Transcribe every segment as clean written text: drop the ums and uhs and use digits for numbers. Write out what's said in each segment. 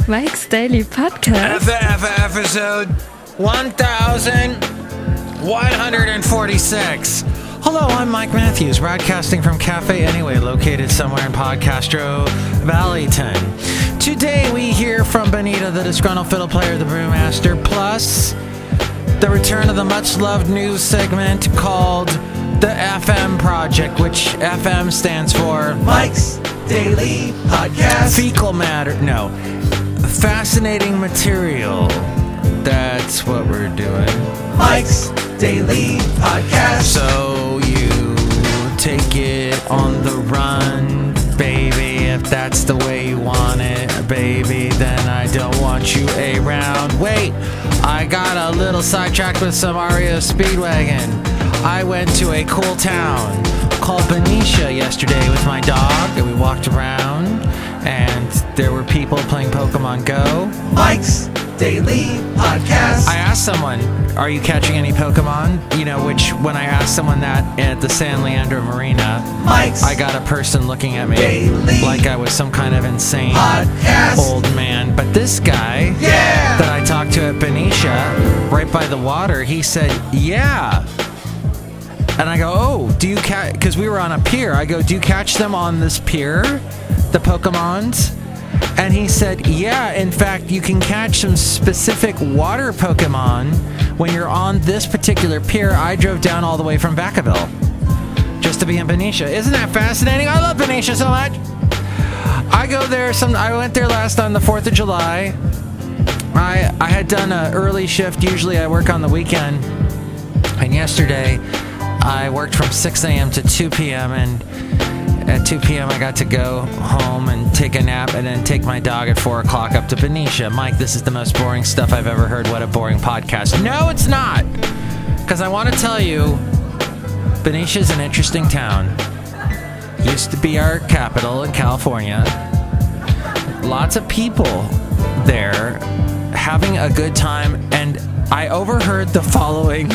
Mike's Daily Podcast. Episode 1146. Hello, I'm Mike Matthews, broadcasting from Cafe Anyway, located somewhere in Podcastro, Valentino. Today we hear from Benita, the Disgruntled Fiddle Player, the Brewmaster PLUS, the return of the much-loved news segment called the FM Project, which FM stands for Mike's Daily Podcast. Fecal matter. No. Fascinating material. That's what we're doing. Mike's Daily Podcast. So you take it on the run, baby. If that's the way you want it, baby, then I don't want you around. Wait, I got a little sidetracked with some REO Speedwagon. I went to a cool town called Benicia yesterday with my dog, and we walked around, and there were people playing Pokemon Go. Mike's Daily Podcast. I asked someone, are you catching any Pokemon? You know, which when I asked someone that at the San Leandro Marina, Mike's I got a person looking at me Daily like I was some kind of insane Podcast. old man. But this guy that I talked to at Benicia, right by the water, he said, yeah. And I go, oh, do you catch, because we were on a pier, I go, do you catch them on this pier, the Pokemons? And he said, yeah, in fact, you can catch some specific water Pokemon when you're on this particular pier. I drove down all the way from Vacaville just to be in Benicia. Isn't that fascinating? I love Benicia so much. I go there, I went there last on the 4th of July. I had done an early shift. Usually I work on the weekend. And yesterday I worked from 6 a.m. to 2 p.m. and at 2 p.m. I got to go home and take a nap and then take my dog at 4 o'clock up to Benicia. Mike, this is the most boring stuff I've ever heard. What a boring podcast. No, it's not. Because I want to tell you, Benicia's an interesting town. Used to be our capital in California. Lots of people there having a good time, and I overheard the following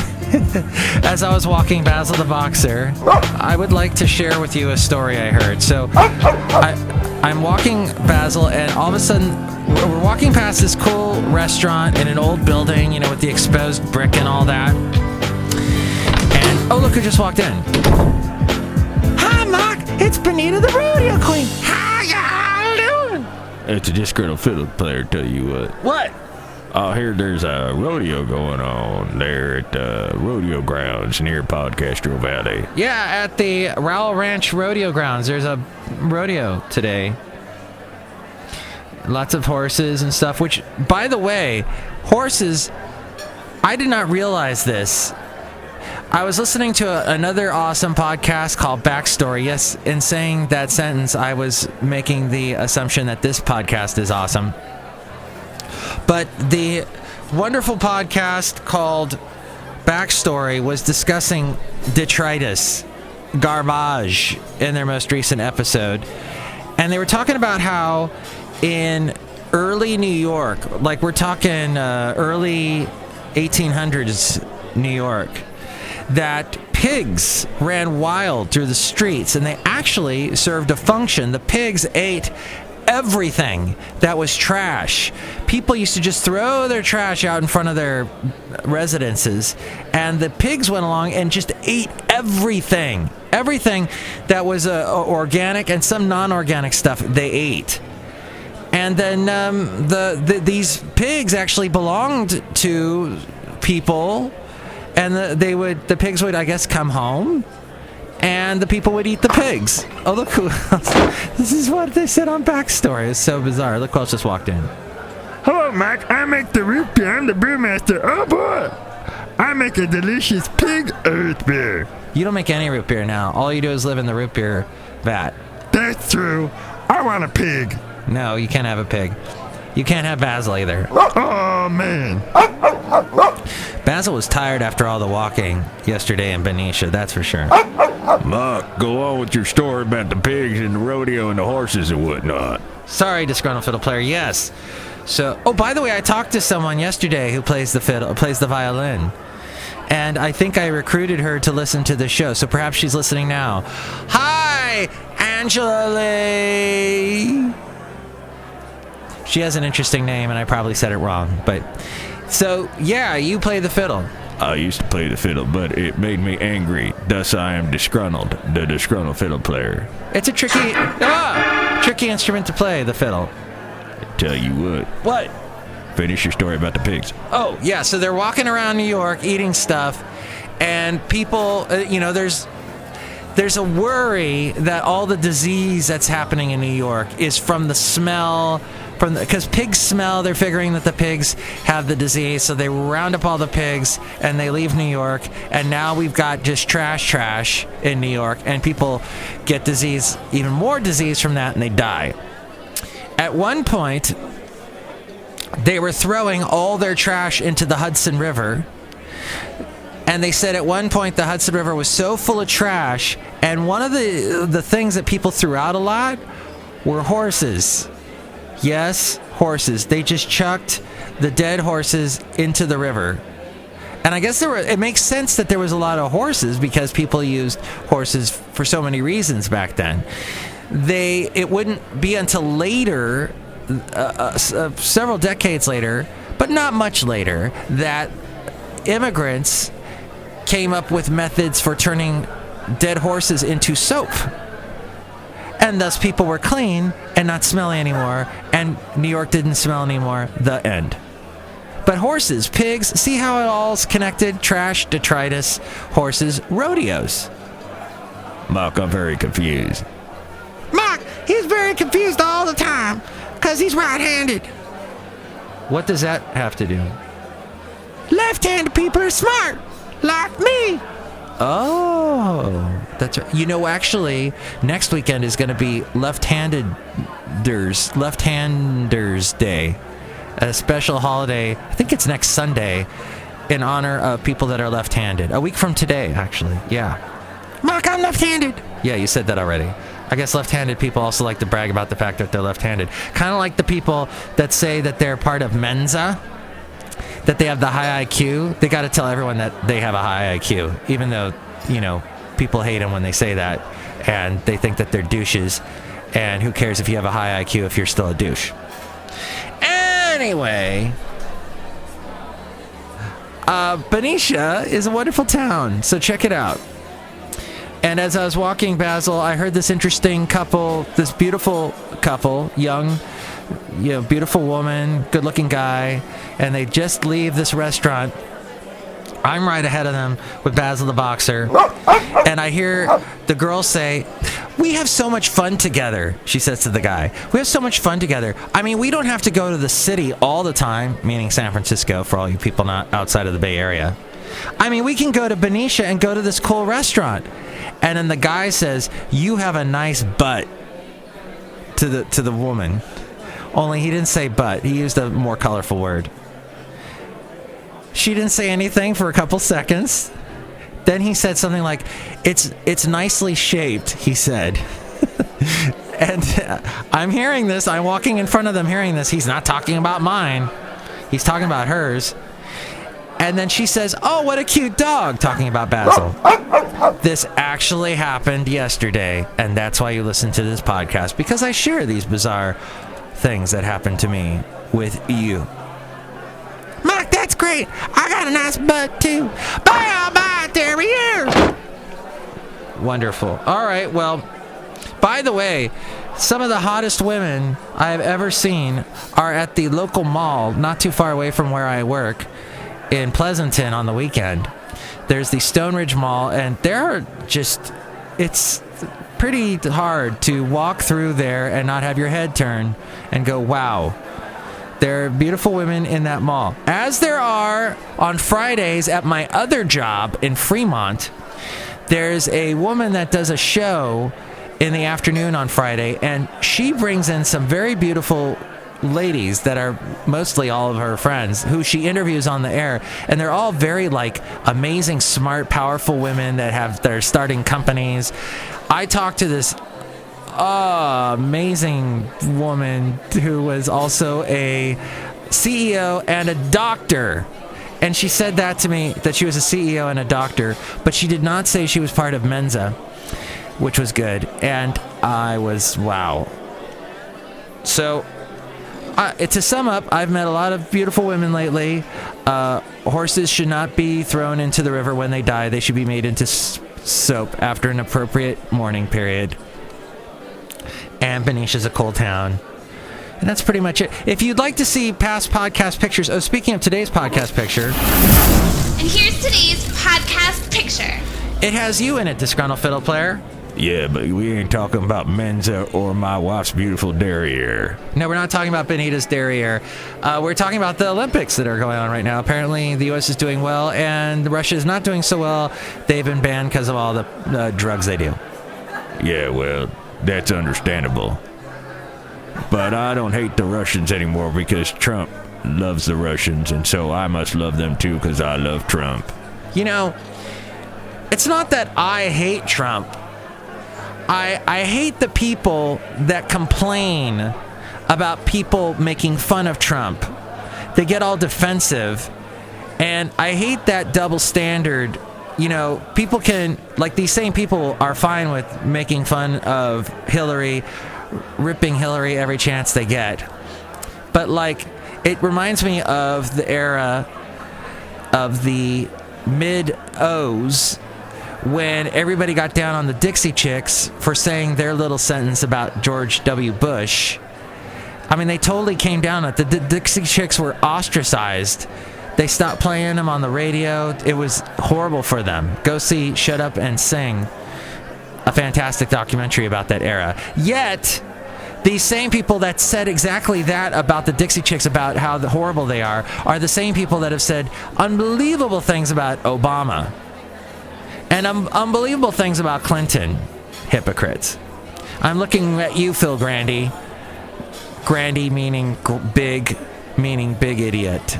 as I was walking Basil the Boxer. I would like to share with you a story I heard. So I'm walking Basil, and all of a sudden we're walking past this cool restaurant in an old building, you know, with the exposed brick and all that. And oh, look who just walked in. Hi, Mark. It's Benita the Rodeo Queen. How y'all doing? It's a Disgruntled Fiddle Player, tell you what. What? I hear there's a rodeo going on there at rodeo grounds near Podcastro Valley. Yeah, at the Rowell Ranch Rodeo Grounds. There's a rodeo today. Lots of horses and stuff, which, by the way, horses, I did not realize this. I was listening to another awesome podcast called Backstory. Yes, in saying that sentence, I was making the assumption that this podcast is awesome. But the wonderful podcast called Backstory was discussing detritus, garbage, in their most recent episode. And they were talking about how in early New York, like we're talking early 1800s New York, that pigs ran wild through the streets, and they actually served a function. The pigs ate everything that was trash. People used to just throw their trash out in front of their residences, and the pigs went along and just ate everything that was organic, and some non-organic stuff they ate. And then these pigs actually belonged to people, and the pigs would, I guess, come home, and the people would eat the pigs. Oh, look who else. This is what they said on Backstory. It's so bizarre. Look who else just walked in. Hello, Mike. I make the root beer. I'm the brewmaster. Oh, boy. I make a delicious pig earth beer. You don't make any root beer now. All you do is live in the root beer vat. That's true. I want a pig. No, you can't have a pig. You can't have Basil either. Oh, man. Basil was tired after all the walking yesterday in Benicia, that's for sure. Mark, go on with your story about the pigs and the rodeo and the horses and whatnot. Sorry, Disgruntled Fiddle Player, yes. So, oh, by the way, I talked to someone yesterday who plays the violin. And I think I recruited her to listen to the show, so perhaps she's listening now. Hi, Angela Lee. She has an interesting name, and I probably said it wrong. But so, yeah, you play the fiddle. I used to play the fiddle, but it made me angry. Thus, I am disgruntled, the disgruntled fiddle player. It's a tricky instrument to play, the fiddle. Tell you what. What? Finish your story about the pigs. Oh, yeah, so they're walking around New York eating stuff, and people, there's a worry that all the disease that's happening in New York is from the smell, because pigs smell. They're figuring that the pigs have the disease, so they round up all the pigs and they leave New York, and now we've got just trash in New York, and people get disease, even more disease from that, and they die. At one point, they were throwing all their trash into the Hudson River. And they said at one point the Hudson River was so full of trash, and one of the things that people threw out a lot were horses. Yes, horses. They just chucked the dead horses into the river. And I guess it makes sense that there was a lot of horses because people used horses for so many reasons back then. It wouldn't be until later, several decades later, but not much later, that immigrants came up with methods for turning dead horses into soap. And thus people were clean and not smelly anymore, and New York didn't smell anymore. The end. But horses, pigs, see how it all's connected? Trash, detritus, horses, rodeos. Mark, I'm very confused. Mark, he's very confused all the time, because he's right-handed. What does that have to do? Left-handed people are smart, like me. Oh, that's right. Actually, next weekend is going to be Left-Handers Day, a special holiday. I think it's next Sunday, in honor of people that are left-handed. A week from today, actually. Yeah. Mark, I'm left-handed. Yeah, you said that already. I guess left-handed people also like to brag about the fact that they're left-handed. Kind of like the people that say that they're part of Mensa, that they have the high IQ. They got to tell everyone that they have a high IQ, even though, people hate them when they say that, and they think that they're douches, and who cares if you have a high IQ if you're still a douche. Anyway, Benicia is a wonderful town, so check it out. And as I was walking, Basil, I heard this interesting couple, this beautiful couple, young, beautiful woman, good-looking guy, and they just leave this restaurant. I'm right ahead of them with Basil the boxer, and I hear the girl say, "We have so much fun together," she says to the guy. "We have so much fun together. I mean, we don't have to go to the city all the time," meaning San Francisco, for all you people not outside of the Bay Area. "I mean, we can go to Benicia and go to this cool restaurant." And then the guy says, "You have a nice butt," to the woman. Only he didn't say butt. He used a more colorful word. She didn't say anything for a couple seconds. Then he said something like, it's nicely shaped," he said. And I'm hearing this. I'm walking in front of them hearing this. He's not talking about mine. He's talking about hers. And then she says, "Oh, what a cute dog," talking about Basil. This actually happened yesterday, and that's why you listen to this podcast, because I share these bizarre things that happen to me with you. Mark, that's great. I got a nice butt, too. Bye, Terrier. Wonderful. All right, well, by the way, some of the hottest women I have ever seen are at the local mall, not too far away from where I work, in Pleasanton on the weekend. There's the Stone Ridge Mall, and it's pretty hard to walk through there and not have your head turn and go, wow. There are beautiful women in that mall. As there are on Fridays at my other job in Fremont. There's a woman that does a show in the afternoon on Friday, and she brings in some very beautiful ladies that are mostly all of her friends who she interviews on the air, and they're all very amazing, smart, powerful women that are starting companies. I talked to this amazing woman who was also a CEO and a doctor, and she said that to me, that she was a CEO and a doctor, but she did not say she was part of Mensa, which was good. And I was, wow. So To sum up, I've met a lot of beautiful women lately. Horses should not be thrown into the river when they die. They should be made into soap after an appropriate mourning period. And Benicia's a cool town. And that's pretty much it. If you'd like to see past podcast pictures... Oh, speaking of today's podcast picture... And here's today's podcast picture. It has you in it, Disgruntled Fiddle Player. Yeah, but we ain't talking about Menza or my wife's beautiful derriere. No, we're not talking about Benita's derriere. We're talking about the Olympics that are going on right now. Apparently, the U.S. is doing well, and Russia is not doing so well. They've been banned because of all the drugs they do. Yeah, well, that's understandable. But I don't hate the Russians anymore because Trump loves the Russians, and so I must love them too because I love Trump. You know, it's not that I hate Trump. I hate the people that complain about people making fun of Trump. They get all defensive, and I hate that double standard. You know, people can, like, these same people are fine with making fun of Hillary, ripping Hillary every chance they get. But, like, it reminds me of the era of the mid-O's when everybody got down on the Dixie Chicks for saying their little sentence about George W. Bush. I mean, they totally came down on it. The Dixie Chicks were ostracized. They stopped playing them on the radio. It was horrible for them. Go see Shut Up and Sing, a fantastic documentary about that era. Yet, these same people that said exactly that about the Dixie Chicks, about how horrible they are the same people that have said unbelievable things about Obama. And unbelievable things about Clinton. Hypocrites. I'm looking at you, Phil Grandy. Grandy meaning big idiot.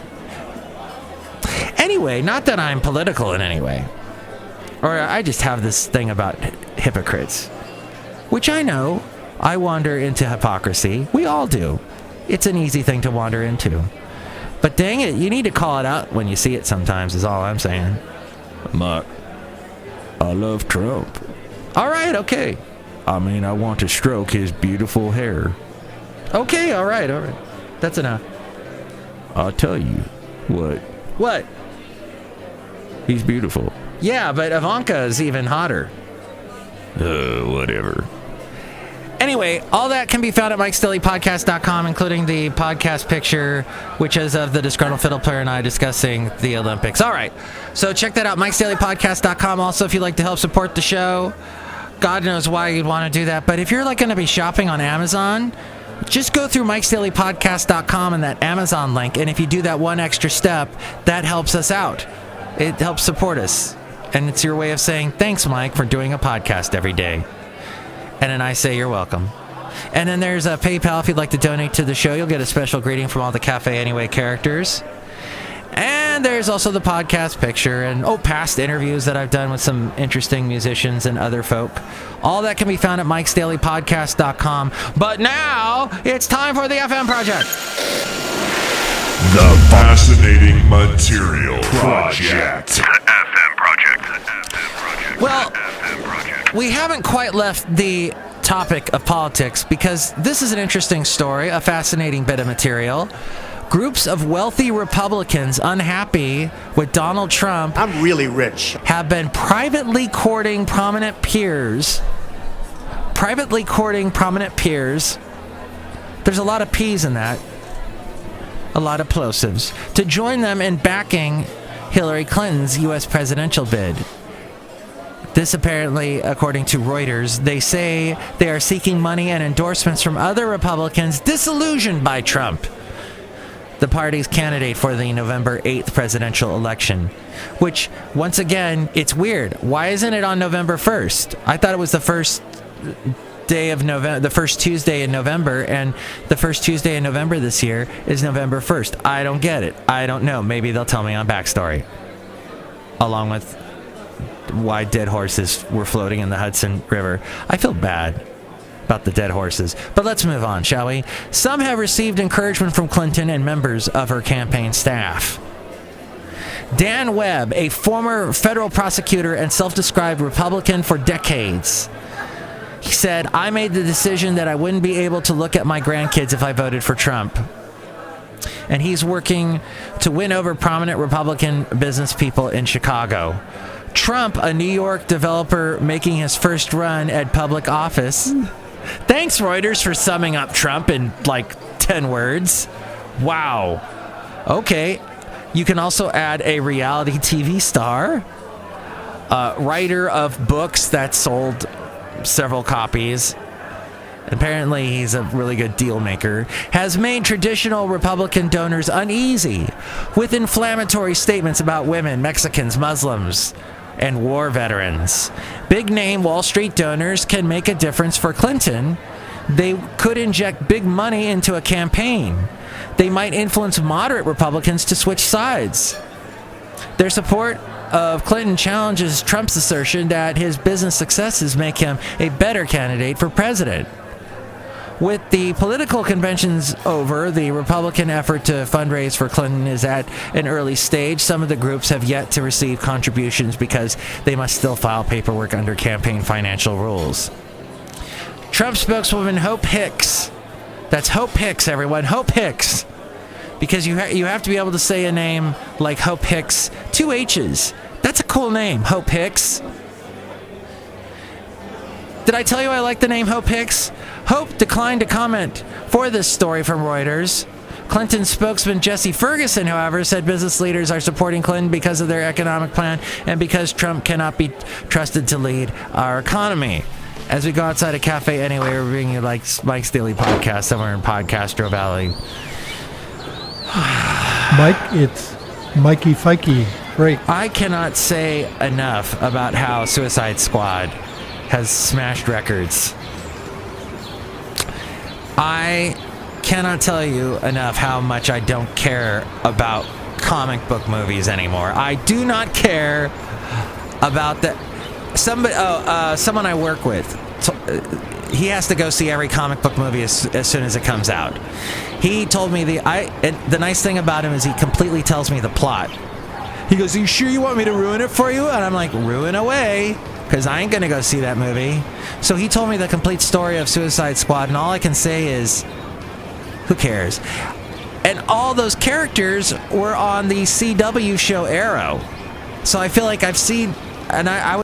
Anyway, not that I'm political in any way. Or I just have this thing about hypocrites. Which I know. I wander into hypocrisy. We all do. It's an easy thing to wander into. But dang it, you need to call it out when you see it sometimes, is all I'm saying. I love Trump. All right, okay. I mean, I want to stroke his beautiful hair. Okay, all right. That's enough. I'll tell you what. What? He's beautiful. Yeah, but Ivanka is even hotter. Whatever. Anyway, all that can be found at Mike'sDailyPodcast.com, including the podcast picture, which is of the Disgruntled Fiddle Player and I discussing the Olympics. All right, so check that out, Mike'sDailyPodcast.com. Also, if you'd like to help support the show, God knows why you'd want to do that, but if you're like going to be shopping on Amazon, just go through Mike'sDailyPodcast.com and that Amazon link, and if you do that one extra step, that helps us out. It helps support us, and it's your way of saying, thanks, Mike, for doing a podcast every day. And then I say you're welcome. And then there's a PayPal if you'd like to donate to the show. You'll get a special greeting from all the Cafe Anyway characters. And there's also the podcast picture and past interviews that I've done with some interesting musicians and other folk. All that can be found at Mike'sDailyPodcast.com. But now it's time for the FM Project. The Fascinating Material Project. FM Project. Well, we haven't quite left the topic of politics because this is an interesting story, a fascinating bit of material. Groups of wealthy Republicans unhappy with Donald Trump, I'm really rich, have been privately courting prominent peers. There's a lot of P's in that. A lot of plosives. To join them in backing Hillary Clinton's U.S. presidential bid. This apparently, according to Reuters, they say they are seeking money and endorsements from other Republicans disillusioned by Trump, the party's candidate for the November 8th presidential election. Which, once again, it's weird. Why isn't it on November 1st? I thought it was the first day of November, the first Tuesday in November, and the first Tuesday in November this year is November 1st. I don't get it. I don't know. Maybe they'll tell me on Backstory. Along with why dead horses were floating in the Hudson River. I feel bad about the dead horses. But let's move on, shall we? Some have received encouragement from Clinton and members of her campaign staff. Dan Webb, a former federal prosecutor and self-described Republican for decades, he said, I made the decision that I wouldn't be able to look at my grandkids if I voted for Trump. and he's working to win over prominent Republican business people in Chicago. Trump, a New York developer making his first run at public office. Thanks, Reuters, for summing up Trump in like 10 words. Wow. Okay. You can also add a reality TV star, writer of books that sold several copies. Apparently, he's a really good deal maker. Has made traditional Republican donors uneasy with inflammatory statements about women, Mexicans, Muslims, and war veterans. Big-name Wall Street donors can make a difference for Clinton. They could inject big money into a campaign. They might influence moderate Republicans to switch sides. Their support of Clinton challenges Trump's assertion that his business successes make him a better candidate for president. With the political conventions over, the Republican effort to fundraise for Clinton is at an early stage. Some of the groups have yet to receive contributions because they must still file paperwork under campaign financial rules. Trump spokeswoman Hope Hicks. That's Hope Hicks, everyone. Hope Hicks. Because you have to be able to say a name like Hope Hicks. 2 H's. That's a cool name, Hope Hicks. Did I tell you I like the name Hope Hicks? Hope declined to comment for this story from Reuters. Clinton spokesman Jesse Ferguson, however, said business leaders are supporting Clinton because of their economic plan and because Trump cannot be trusted to lead our economy. As we go outside a cafe anyway, we're bringing you like Mike's Daily Podcast somewhere in Podcastro Valley. Mike, it's Mikey Fikey. Great. I cannot say enough about how Suicide Squad has smashed records. I cannot tell you enough how much I don't care about comic book movies anymore. I do not care about the someone I work with. He has to go see every comic book movie as soon as it comes out. He told me the nice thing about him is he completely tells me the plot. He goes, "Are you sure you want me to ruin it for you?" And I'm like, "Ruin away, because I ain't gonna go see that movie." So he told me the complete story of Suicide Squad, and all I can say is, who cares? And all those characters were on the CW show Arrow. So I feel like I've seen, and I